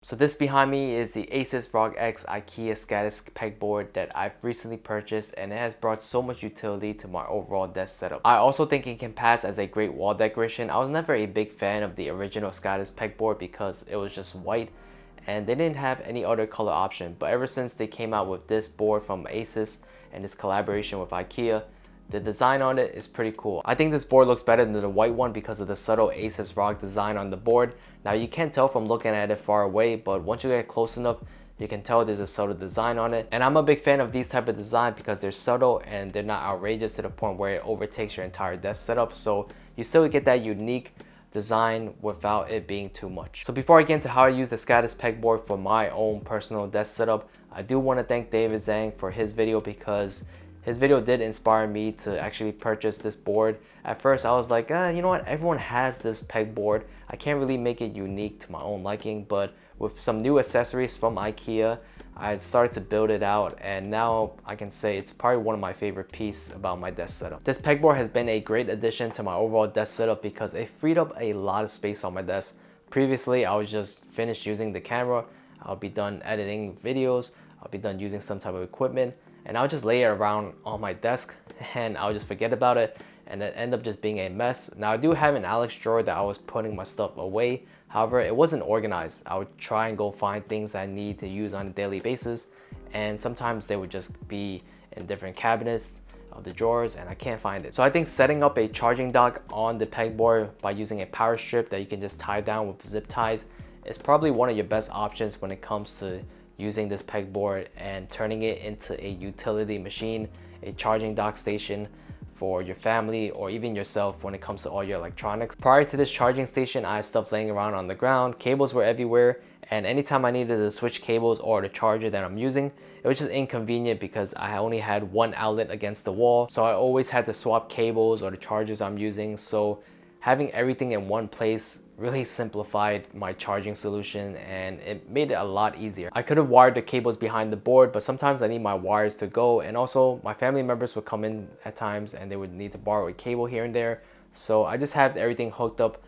So this behind me is the Asus ROG X IKEA Status pegboard that I've recently purchased, and it has brought so much utility to my overall desk setup. I also think it can pass as a great wall decoration. I was never a big fan of the original Status pegboard because it was just white and they didn't have any other color option, but ever since they came out with this board from Asus and its collaboration with IKEA, the design on it is pretty cool. I think this board looks better than the white one because of the subtle Asus ROG design on the board. Now you can't tell from looking at it far away, but once you get close enough, you can tell there's a subtle design on it. And I'm a big fan of these type of design because they're subtle and they're not outrageous to the point where it overtakes your entire desk setup. So you still get that unique design without it being too much. So before I get into how I use the Status pegboard for my own personal desk setup, I do want to thank David Zhang for his video because his video did inspire me to actually purchase this board. At first I was like, you know what, everyone has this pegboard. I can't really make it unique to my own liking, but with some new accessories from IKEA, I started to build it out, and now I can say it's probably one of my favorite pieces about my desk setup. This pegboard has been a great addition to my overall desk setup because it freed up a lot of space on my desk. Previously, I was just finished using the camera, I'll be done editing videos, I'll be done using some type of equipment, and I'll just lay it around on my desk and I'll just forget about it and it end up just being a mess. Now I do have an Alex drawer that I was putting my stuff away. However, it wasn't organized. I would try and go find things I need to use on a daily basis, and sometimes they would just be in different cabinets of the drawers and I can't find it. So I think setting up a charging dock on the pegboard by using a power strip that you can just tie down with zip ties is probably one of your best options when it comes to using this pegboard and turning it into a utility machine, a charging dock station for your family or even yourself when it comes to all your electronics. Prior to this charging station, I had stuff laying around on the ground, cables were everywhere, and anytime I needed to switch cables or the charger that I'm using, it was just inconvenient because I only had one outlet against the wall, so I always had to swap cables or the chargers I'm using. So having everything in one place really simplified my charging solution and it made it a lot easier. I could have wired the cables behind the board, but sometimes I need my wires to go, and also my family members would come in at times and they would need to borrow a cable here and there. So I just have everything hooked up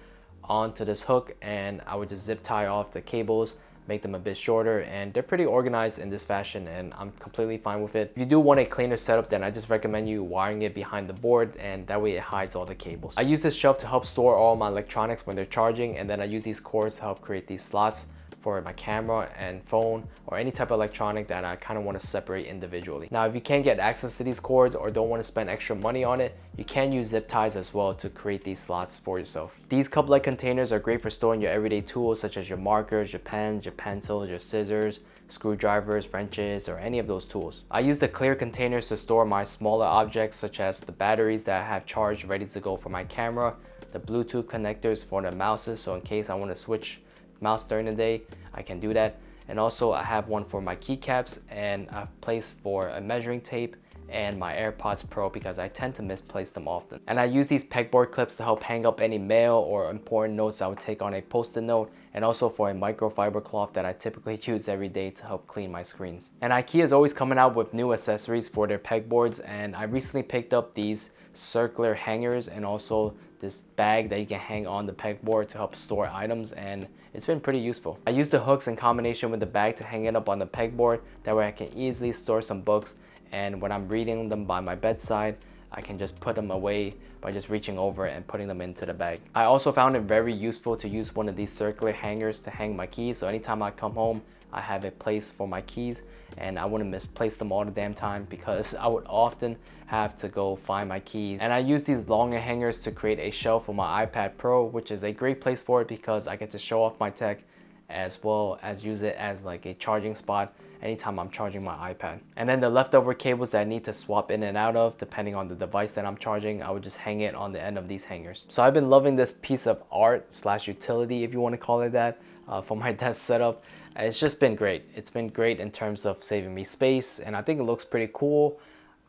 onto this hook and I would just zip tie off the cables, make them a bit shorter, and they're pretty organized in this fashion and I'm completely fine with it. If you do want a cleaner setup, then I just recommend you wiring it behind the board, and that way it hides all the cables. I use this shelf to help store all my electronics when they're charging, and then I use these cords to help create these slots for my camera and phone or any type of electronic that I kind of want to separate individually. Now, if you can't get access to these cords or don't want to spend extra money on it, you can use zip ties as well to create these slots for yourself. These cup-like containers are great for storing your everyday tools such as your markers, your pens, your pencils, your scissors, screwdrivers, wrenches, or any of those tools. I use the clear containers to store my smaller objects such as the batteries that I have charged ready to go for my camera, the Bluetooth connectors for the mouses, so in case I want to switch mouse during the day, I can do that. And also I have one for my keycaps and a place for a measuring tape and my AirPods Pro because I tend to misplace them often. And I use these pegboard clips to help hang up any mail or important notes I would take on a post-it note, and also for a microfiber cloth that I typically use every day to help clean my screens. And IKEA is always coming out with new accessories for their pegboards, and I recently picked up these circular hangers and also this bag that you can hang on the pegboard to help store items, and it's been pretty useful. I use the hooks in combination with the bag to hang it up on the pegboard, that way I can easily store some books, and when I'm reading them by my bedside, I can just put them away by just reaching over and putting them into the bag. I also found it very useful to use one of these circular hangers to hang my keys, so anytime I come home, I have a place for my keys and I wouldn't misplace them all the damn time because I would often have to go find my keys. And I use these longer hangers to create a shelf for my iPad Pro, which is a great place for it because I get to show off my tech as well as use it as like a charging spot anytime I'm charging my iPad. And then the leftover cables that I need to swap in and out of depending on the device that I'm charging, I would just hang it on the end of these hangers. So I've been loving this piece of art slash utility, if you want to call it that, for my desk setup. It's just been great. It's been great in terms of saving me space, and I think it looks pretty cool.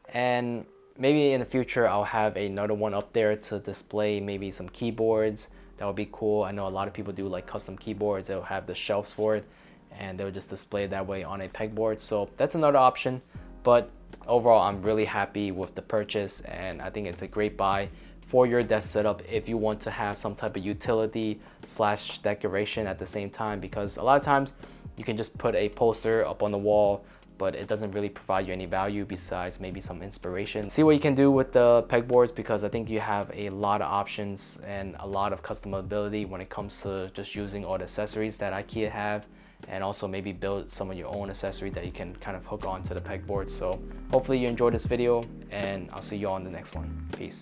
And maybe in the future I'll have another one up there to display maybe some keyboards. That would be cool. I know a lot of people do like custom keyboards. They'll have the shelves for it and they'll just display it that way on a pegboard. So that's another option. But overall, I'm really happy with the purchase, and I think it's a great buy for your desk setup if you want to have some type of utility slash decoration at the same time, because a lot of times You can just put a poster up on the wall, but it doesn't really provide you any value besides maybe some inspiration. See what you can do with the pegboards, because I think you have a lot of options and a lot of customability when it comes to just using all the accessories that IKEA have, and also maybe build some of your own accessory that you can kind of hook onto the pegboard. So hopefully you enjoyed this video, and I'll see you all in the next one. Peace.